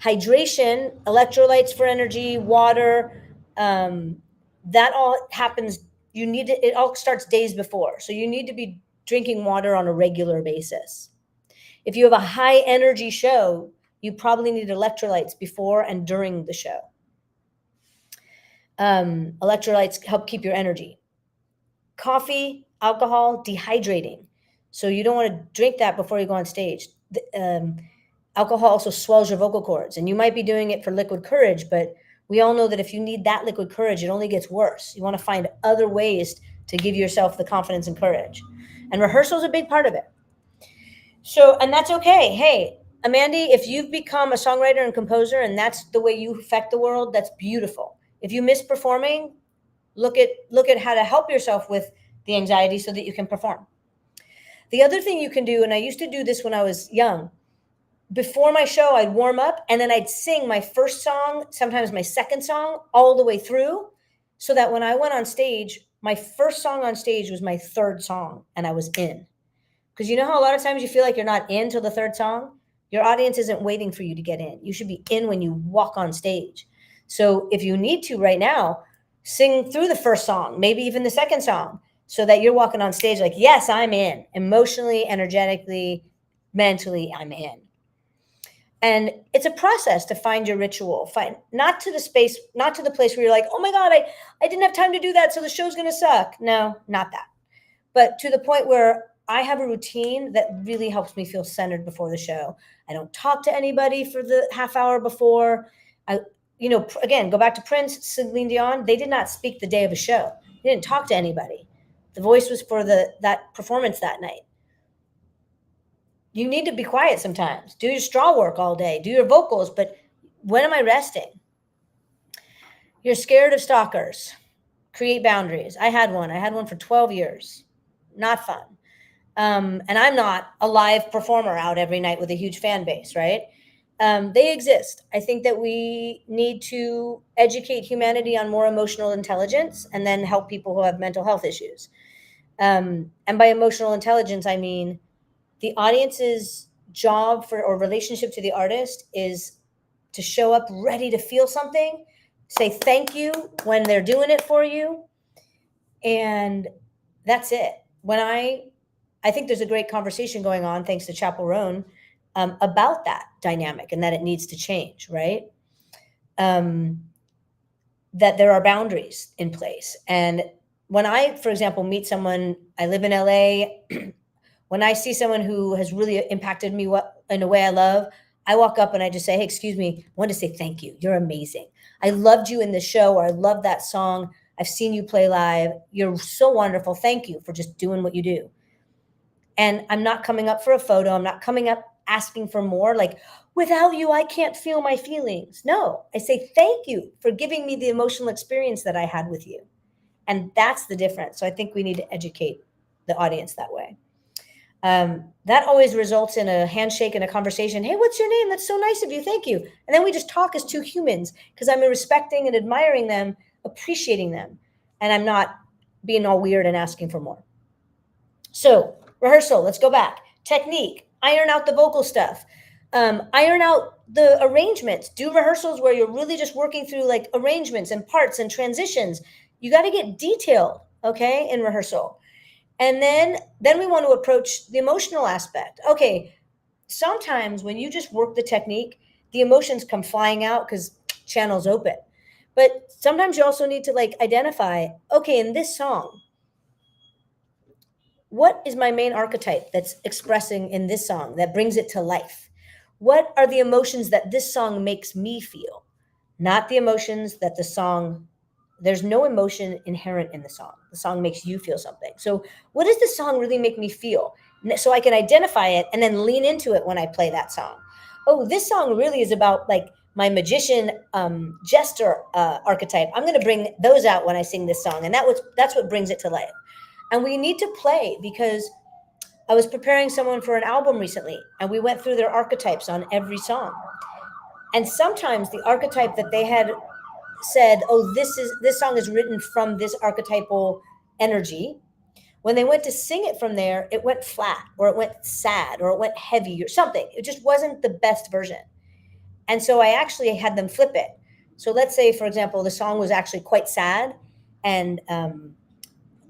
Hydration, electrolytes for energy, water, that all happens. You need to, it all starts days before. So you need to be drinking water on a regular basis. If you have a high energy show, you probably need electrolytes before and during the show. Electrolytes help keep your energy. Coffee, alcohol, dehydrating. So you don't want to drink that before you go on stage. Alcohol also swells your vocal cords, and you might be doing it for liquid courage, but we all know that if you need that liquid courage, it only gets worse. You want to find other ways to give yourself the confidence and courage. And rehearsal is a big part of it. So, and that's okay. Hey, Amanda, if you've become a songwriter and composer and that's the way you affect the world, that's beautiful. If you miss performing, look at how to help yourself with the anxiety so that you can perform. The other thing you can do, and I used to do this when I was young, before my show, I'd warm up and then I'd sing my first song, sometimes my second song, all the way through, so that when I went on stage, my first song on stage was my third song and I was in. Because you know how a lot of times you feel like you're not in till the third song? Your audience isn't waiting for you to get in. You should be in when you walk on stage. So if you need to right now, sing through the first song, maybe even the second song, so that you're walking on stage like, yes, I'm in. Emotionally, energetically, mentally, I'm in. And it's a process to find your ritual. Find not to the place where you're like, oh my God, I didn't have time to do that, so the show's gonna suck. No, not that. But to the point where I have a routine that really helps me feel centered before the show. I don't talk to anybody for the half hour before. Again, go back to Prince, Celine Dion. They did not speak the day of a show. They didn't talk to anybody. The voice was for that performance that night. You need to be quiet sometimes. Do your straw work all day. Do your vocals. But when am I resting? You're scared of stalkers. Create boundaries. I had one for 12 years. Not fun. And I'm not a live performer out every night with a huge fan base, right? They exist. I think that we need to educate humanity on more emotional intelligence and then help people who have mental health issues. And by emotional intelligence, I mean the audience's job or relationship to the artist is to show up ready to feel something, say thank you when they're doing it for you. And that's it. I think there's a great conversation going on, thanks to Chapel Roan, about that dynamic and that it needs to change, right? That there are boundaries in place. And when I, for example, meet someone, I live in LA, when I see someone who has really impacted me in a way I love, I walk up and I just say, hey, excuse me, I want to say thank you. You're amazing. I loved you in the show, or I love that song. I've seen you play live. You're so wonderful. Thank you for just doing what you do. And I'm not coming up for a photo. I'm not coming up asking for more. Like, without you, I can't feel my feelings. No, I say thank you for giving me the emotional experience that I had with you. And that's the difference. So I think we need to educate the audience that way. That always results in a handshake and a conversation. Hey, what's your name? That's so nice of you. Thank you. And then we just talk as two humans because I'm respecting and admiring them, appreciating them. And I'm not being all weird and asking for more. So rehearsal, let's go back. Technique, iron out the vocal stuff. Iron out the arrangements. Do rehearsals where you're really just working through like arrangements and parts and transitions. You got to get detailed, okay, in rehearsal. And then we want to approach the emotional aspect. Okay, sometimes when you just work the technique, the emotions come flying out because channels open. But sometimes you also need to like identify, okay, in this song, what is my main archetype that's expressing in this song that brings it to life? What are the emotions that this song makes me feel? Not the emotions that the song, there's no emotion inherent in the song. The song makes you feel something. So what does the song really make me feel? So I can identify it and then lean into it when I play that song. Oh, this song really is about like my magician jester archetype. I'm going to bring those out when I sing this song. And that's what brings it to life. And we need to play because I was preparing someone for an album recently and we went through their archetypes on every song. And sometimes the archetype that they had said, oh, this song is written from this archetypal energy. When they went to sing it from there, it went flat, or it went sad, or it went heavy, or something. It just wasn't the best version. And so I actually had them flip it. So let's say, for example, the song was actually quite sad and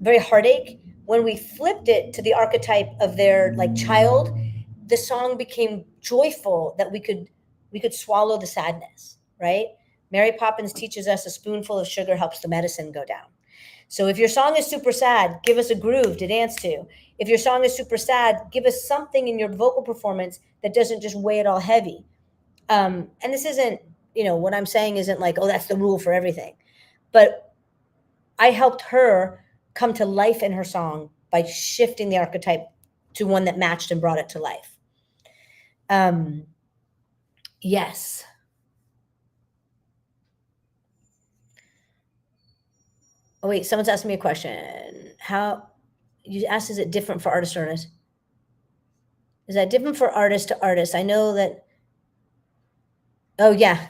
very heartache. When we flipped it to the archetype of their like child, the song became joyful, that we could swallow the sadness, right? Mary Poppins teaches us a spoonful of sugar helps the medicine go down. So if your song is super sad, give us a groove to dance to. If your song is super sad, give us something in your vocal performance that doesn't just weigh it all heavy. And this isn't, what I'm saying isn't like, oh, that's the rule for everything. But I helped her come to life in her song by shifting the archetype to one that matched and brought it to life. Yes. Oh, wait, someone's asking me a question. How you asked, is it different for artist to artist? Is that different for artist to artist? I know that. Oh, yeah.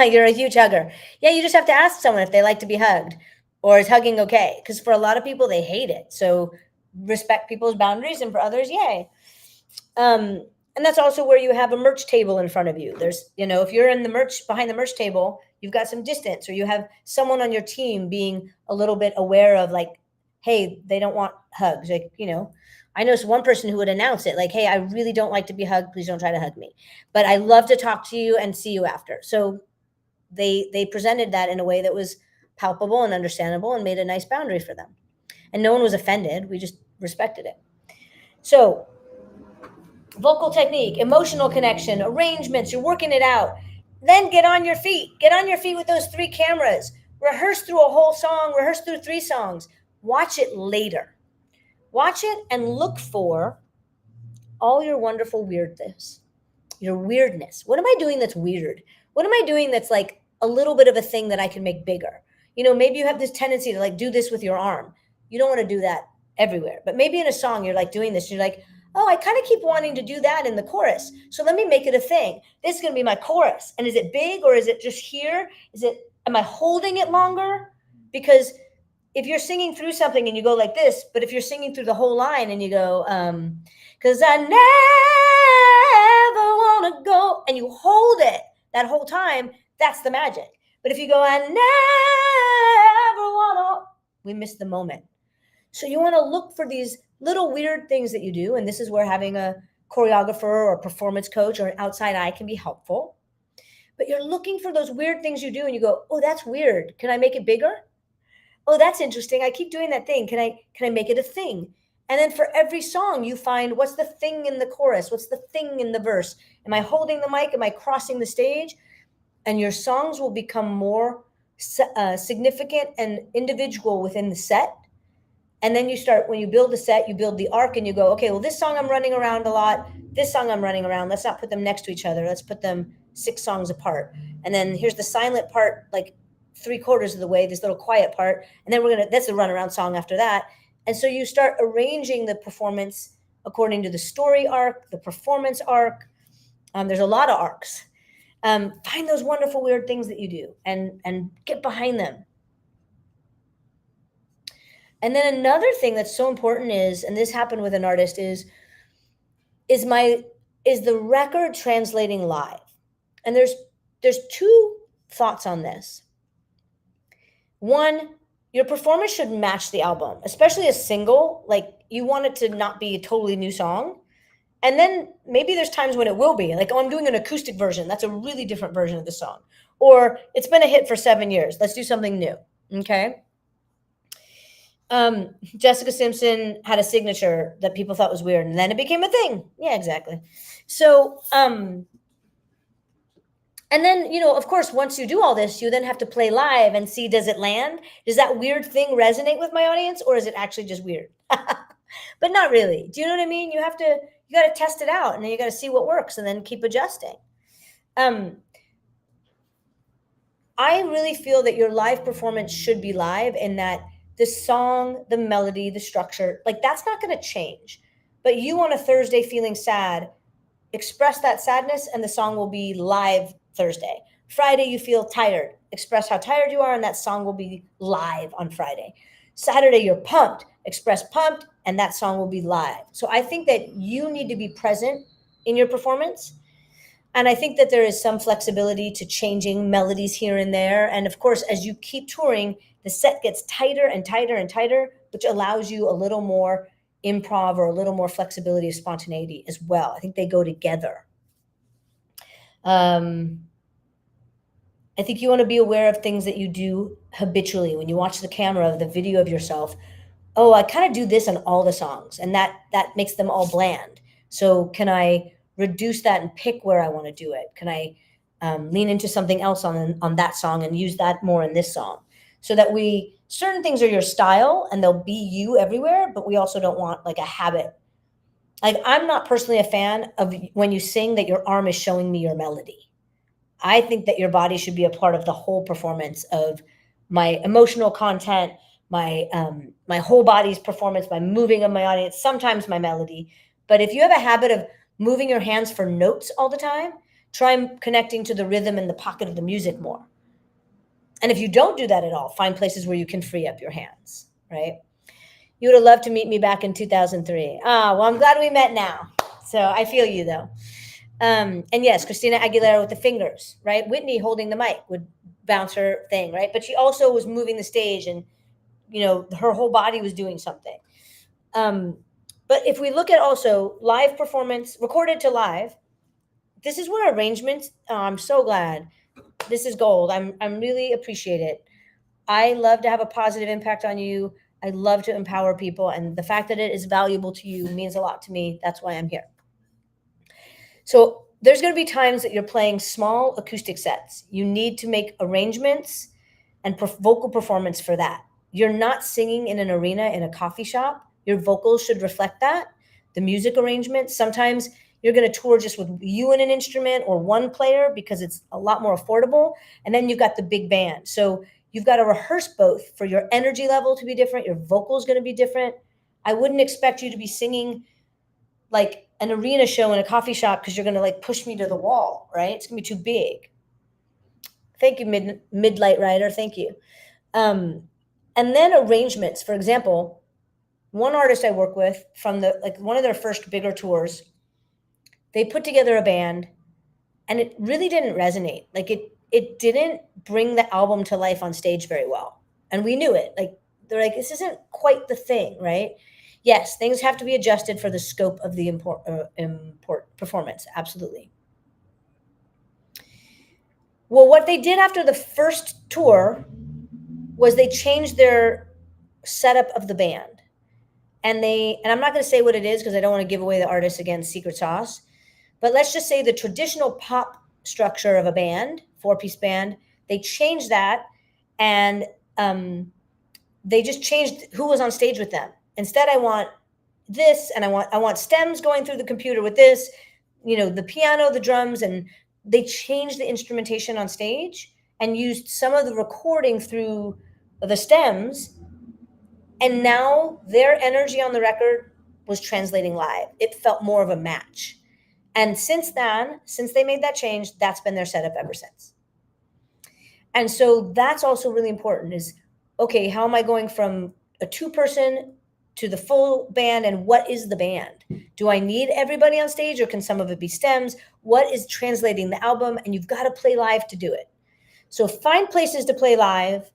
You're a huge hugger. Yeah, you just have to ask someone if they like to be hugged, or is hugging okay? Because for a lot of people, they hate it. So respect people's boundaries, and for others, yay. Um, and that's also where you have a merch table in front of you. There's, if you're in the merch behind the merch table, you've got some distance, or you have someone on your team being a little bit aware of like, hey, they don't want hugs. Like, I know one person who would announce it like, hey, I really don't like to be hugged. Please don't try to hug me. But I love to talk to you and see you after. So they presented that in a way that was palpable and understandable and made a nice boundary for them. And no one was offended. We just respected it. So vocal technique, emotional connection, arrangements, you're working it out. Then get on your feet. Get on your feet with those 3 cameras. Rehearse through a whole song, rehearse through 3 songs. Watch it later. Watch it and look for all your wonderful weirdness. Your weirdness. What am I doing that's weird? What am I doing that's like a little bit of a thing that I can make bigger? Maybe you have this tendency to like do this with your arm. You don't want to do that everywhere. But maybe in a song you're like doing this, you're like, oh, I kind of keep wanting to do that in the chorus. So let me make it a thing. This is going to be my chorus. And is it big, or is it just here? Am I holding it longer? Because if you're singing through something and you go like this, but if you're singing through the whole line and you go, because I never want to go, and you hold it that whole time, that's the magic. But if you go, I never want to, we miss the moment. So you want to look for these little weird things that you do. And this is where having a choreographer or a performance coach or an outside eye can be helpful. But you're looking for those weird things you do and you go, oh, that's weird. Can I make it bigger? Oh, that's interesting. I keep doing that thing. Can I make it a thing? And then for every song, you find what's the thing in the chorus? What's the thing in the verse? Am I holding the mic? Am I crossing the stage? And your songs will become more significant and individual within the set. And then when you build the set, you build the arc and you go, okay, well, this song I'm running around a lot. This song I'm running around. Let's not put them next to each other. Let's put them 6 songs apart. And then here's the silent part, like 3/4 of the way, this little quiet part. And then that's the runaround song after that. And so you start arranging the performance according to the story arc, the performance arc. There's a lot of arcs. Find those wonderful, weird things that you do and get behind them. And then another thing that's so important is, and this happened with an artist, is the record translating live? And there's 2 thoughts on this. One, your performance should match the album, especially a single. Like, you want it to not be a totally new song. And then maybe there's times when it will be like, oh, I'm doing an acoustic version. That's a really different version of the song. Or it's been a hit for 7 years. Let's do something new. Okay. Jessica Simpson had a signature that people thought was weird, and then it became a thing. Yeah, exactly. So, and then, of course, once you do all this, you then have to play live and see, does it land? Does that weird thing resonate with my audience, or is it actually just weird? But not really. Do you know what I mean? You got to test it out, and then you got to see what works and then keep adjusting. I really feel that your live performance should be live, in that the song, the melody, the structure, like, that's not going to change. But you on a Thursday feeling sad, express that sadness, and the song will be live Thursday. Friday, you feel tired. Express how tired you are, and that song will be live on Friday. Saturday, you're pumped. Express pumped, and that song will be live. So I think that you need to be present in your performance. And I think that there is some flexibility to changing melodies here and there. And of course, as you keep touring, the set gets tighter and tighter and tighter, which allows you a little more improv or a little more flexibility of spontaneity as well. I think they go together. I think you want to be aware of things that you do habitually. When you watch the camera, the video of yourself, oh, I kind of do this on all the songs, and that makes them all bland. So can I reduce that and pick where I want to do it? Can I lean into something else on that song and use that more in this song? So that we certain things are your style and they'll be you everywhere, but we also don't want like a habit. Like I'm not personally a fan of when you sing that your arm is showing me your melody. I think that your body should be a part of the whole performance of my emotional content, my whole body's performance, my moving of my audience, sometimes my melody. But if you have a habit of moving your hands for notes all the time, try connecting to the rhythm and the pocket of the music more. And if you don't do that at all, find places where you can free up your hands, right? You would have loved to meet me back in 2003. Ah, well, I'm glad we met now. So I feel you though. And yes, Christina Aguilera with the fingers, right? Whitney holding the mic would bounce her thing, right? But she also was moving the stage and, her whole body was doing something. But if we look at also live performance, recorded to live, this is where arrangements, I'm so glad. This is gold. I'm really appreciate it. I love to have a positive impact on you. I love to empower people. And the fact that it is valuable to you means a lot to me. That's why I'm here. So there's going to be times that you're playing small acoustic sets. You need to make arrangements and vocal performance for that. You're not singing in an arena in a coffee shop. Your vocals should reflect that. The music arrangement, sometimes you're going to tour just with you and an instrument or one player because it's a lot more affordable. And then you've got the big band. So you've got to rehearse both for your energy level to be different. Your vocal is going to be different. I wouldn't expect you to be singing like an arena show in a coffee shop because you're going to like push me to the wall, right? It's going to be too big. Thank you, Midlight Rider. Thank you. And then arrangements. For example, one artist I work with from one of their first bigger tours, they put together a band and it really didn't resonate. Like it didn't bring the album to life on stage very well. And we knew it. Like they're like, this isn't quite the thing, right? Yes, things have to be adjusted for the scope of the performance. Absolutely. Well, what they did after the first tour was they changed their setup of the band. And I'm not going to say what it is because I don't want to give away the artist against secret sauce. But let's just say the traditional pop structure of a band, 4-piece band, they changed that and they just changed who was on stage with them. Instead, I want this, and I want stems going through the computer with this, the piano, the drums, and they changed the instrumentation on stage and used some of the recording through the stems. And now their energy on the record was translating live. It felt more of a match. And since they made that change, that's been their setup ever since. And so that's also really important is, okay, how am I going from a 2-person to the full band, and what is the band? Do I need everybody on stage or can some of it be stems? What is translating the album? And you've got to play live to do it. So find places to play live,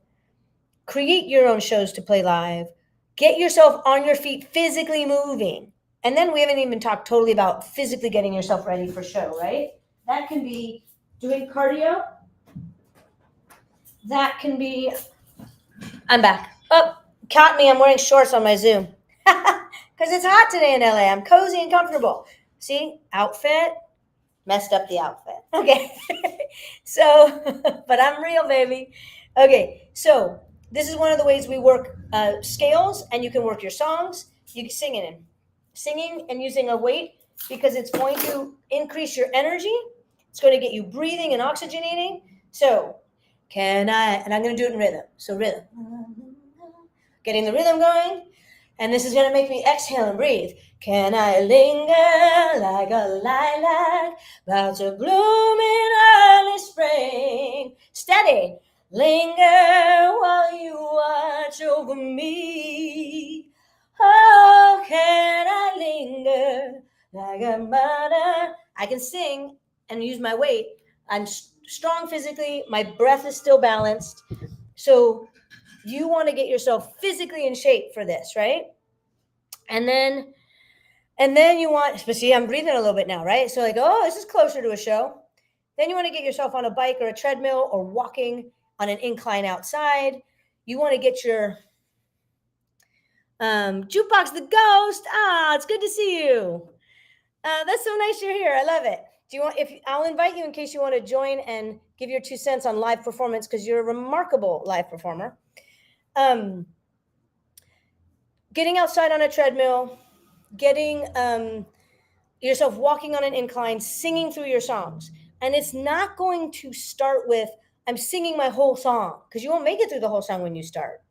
create your own shows to play live, get yourself on your feet, physically moving. And then we haven't even talked totally about physically getting yourself ready for show, right? That can be doing cardio. That can be, I'm back. Oh, caught me, I'm wearing shorts on my Zoom. Because it's hot today in LA. I'm cozy and comfortable. See, outfit, messed up the outfit. Okay. So, but I'm real, baby. Okay, so this is one of the ways we work scales, and you can work your songs. You can singing and using a weight because it's going to increase your energy. It's going to get you breathing and oxygenating. So, and I'm going to do it in rhythm. So rhythm, getting the rhythm going. And this is going to make me exhale and breathe. Can I linger like a lilac about to bloom in early spring? Steady. Linger while you watch over me. Oh, can I linger like a mother? I can sing and use my weight. I'm strong physically. My breath is still balanced. So you want to get yourself physically in shape for this, right? And then you want, but see, I'm breathing a little bit now, right? So like, oh, this is closer to a show. Then you want to get yourself on a bike or a treadmill or walking on an incline outside. You want to get your jukebox the ghost. Ah, it's good to see you. That's so nice you're here. I love it. Do you want? If I'll invite you in case you want to join and give your 2 cents on live performance because you're a remarkable live performer. Getting outside on a treadmill, getting yourself walking on an incline, singing through your songs. And it's not going to start with, I'm singing my whole song, because you won't make it through the whole song when you start.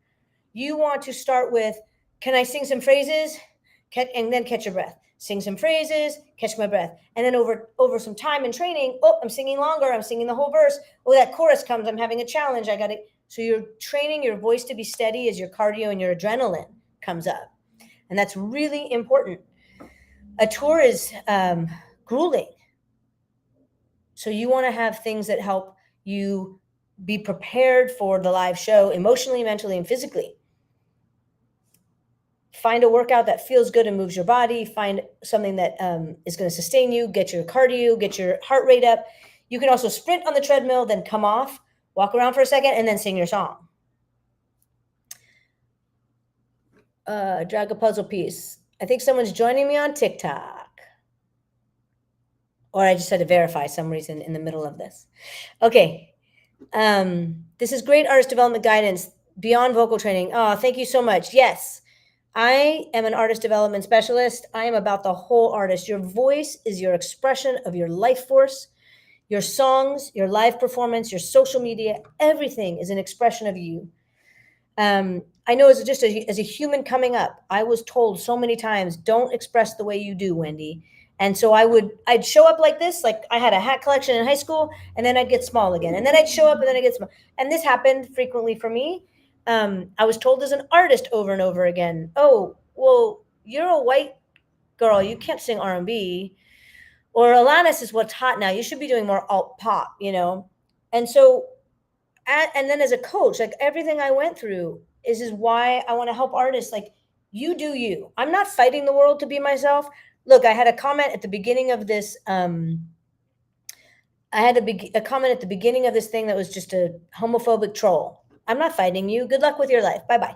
You want to start with, can I sing some phrases? And then catch your breath. Sing some phrases, catch my breath. And then over some time and training, oh, I'm singing longer, I'm singing the whole verse. Oh, that chorus comes, I'm having a challenge, I got it. So you're training your voice to be steady as your cardio and your adrenaline comes up. And that's really important. A tour is grueling. So you want to have things that help you be prepared for the live show emotionally, mentally, and physically. Find a workout that feels good and moves your body. Find something that is going to sustain you, get your cardio, get your heart rate up. You can also sprint on the treadmill, then come off, walk around for a second, and then sing your song. Drag a puzzle piece. I think someone's joining me on TikTok. Or I just had to verify some reason in the middle of this. Okay. This is great artist development guidance beyond vocal training. Oh, thank you so much. Yes, I am an artist development specialist. I am about the whole artist. Your voice is your expression of your life force. Your songs, your live performance, your social media, everything is an expression of you. I know as just as a human coming up, I was told so many times, don't express the way you do, Wendy. And so I'd show up like this, like I had a hat collection in high school, and then I'd get small again. And then I'd show up and then I'd get small. And this happened frequently for me. I was told as an artist over and over again, oh, well, you're a white girl, you can't sing R&B. Or Alanis is what's hot now. You should be doing more alt pop, you know? And so and then as a coach, like everything I went through is why I want to help artists. Like, you do you. I'm not fighting the world to be myself. Look, I had a comment at the beginning of this. I had a comment at the beginning of this thing that was just a homophobic troll. I'm not fighting you. Good luck with your life. Bye bye.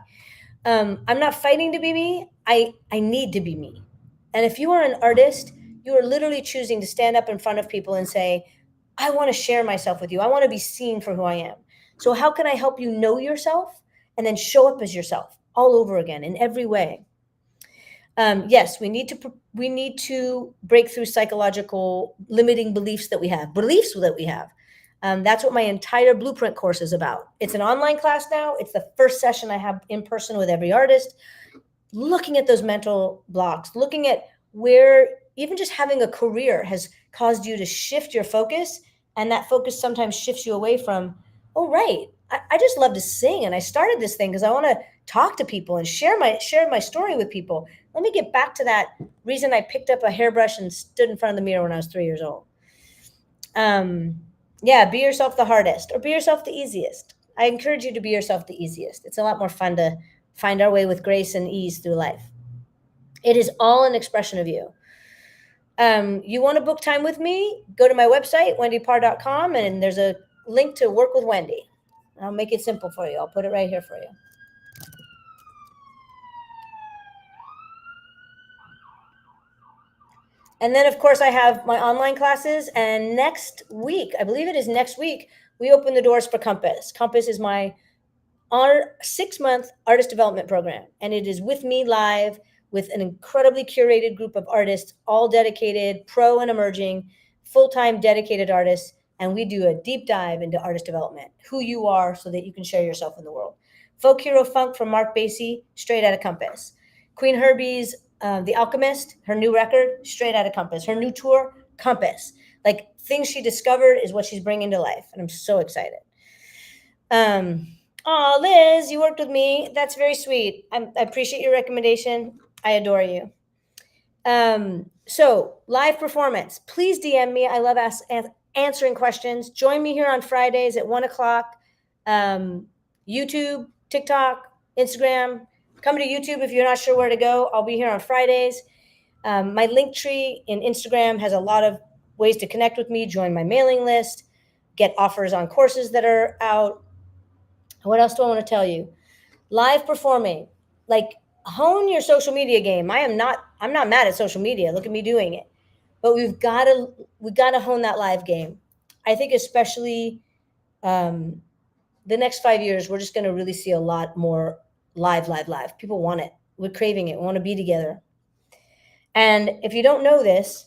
I'm not fighting to be me. I need to be me. And if you are an artist, you are literally choosing to stand up in front of people and say, I want to share myself with you. I want to be seen for who I am. So how can I help you know yourself and then show up as yourself all over again in every way? Yes, we need to break through psychological limiting beliefs that we have. That's what my entire blueprint course is about. It's an online class now. It's the first session I have in person with every artist, looking at those mental blocks, looking at where even just having a career has caused you to shift your focus. And that focus sometimes shifts you away from, oh, right, I just love to sing. And I started this thing because I want to talk to people and share my story with people. Let me get back to that reason I picked up a hairbrush and stood in front of the mirror when I was 3 years old. Yeah, be yourself the hardest or be yourself the easiest. I encourage you to be yourself the easiest. It's a lot more fun to find our way with grace and ease through life. It is all an expression of you. You want to book time with me? Go to my website, wendyparr.com, and there's a link to work with Wendy. I'll make it simple for you. I'll put it right here for you. And then, of course, I have my online classes. And next week, I believe it is next week, we open the doors for Compass. Compass is our 6-month artist development program. And it is with me live with an incredibly curated group of artists, all dedicated, pro and emerging, full-time dedicated artists. And we do a deep dive into artist development, who you are so that you can share yourself in the world. Folk Hero Funk from Mark Basie, straight out of Compass. Queen Herbie's The Alchemist, her new record, straight out of Compass. Her new tour, Compass. Like things she discovered is what she's bringing to life, and I'm so excited. Oh, Liz, you worked with me. That's very sweet. I appreciate your recommendation. I adore you. So live performance. Please DM me. I love answering questions. Join me here on Fridays at 1:00. YouTube, TikTok, Instagram. Come to YouTube if you're not sure where to go. I'll be here on Fridays. My link tree in Instagram has a lot of ways to connect with me. Join my mailing list. Get offers on courses that are out. What else do I want to tell you? Live performing, like hone your social media game. I'm not mad at social media. Look at me doing it. But we got to hone that live game. I think especially the next 5 years we're just going to really see a lot more live. People want it. We're craving it. We want to be together. And if you don't know this,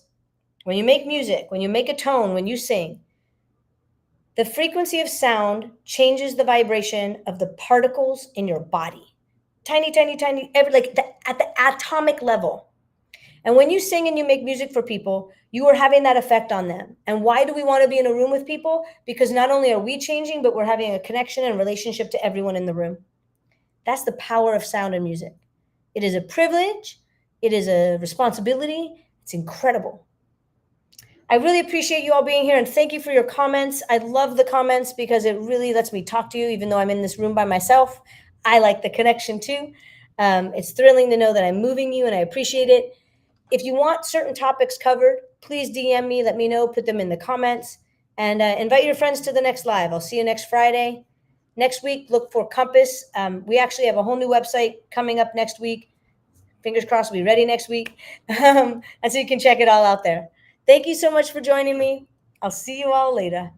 when you make music, when you make a tone, when you sing, the frequency of sound changes the vibration of the particles in your body. Tiny, at the atomic level. And when you sing and you make music for people, you are having that effect on them. And why do we want to be in a room with people? Because not only are we changing, but we're having a connection and relationship to everyone in the room. That's the power of sound and music. It is a privilege. It is a responsibility. It's incredible. I really appreciate you all being here and thank you for your comments. I love the comments because it really lets me talk to you, even though I'm in this room by myself. I like the connection too. It's thrilling to know that I'm moving you and I appreciate it. If you want certain topics covered, please DM me, let me know, put them in the comments, and invite your friends to the next live. I'll see you next Friday. Next week, look for Compass. We actually have a whole new website coming up next week. Fingers crossed we'll be ready next week. And so you can check it all out there. Thank you so much for joining me. I'll see you all later.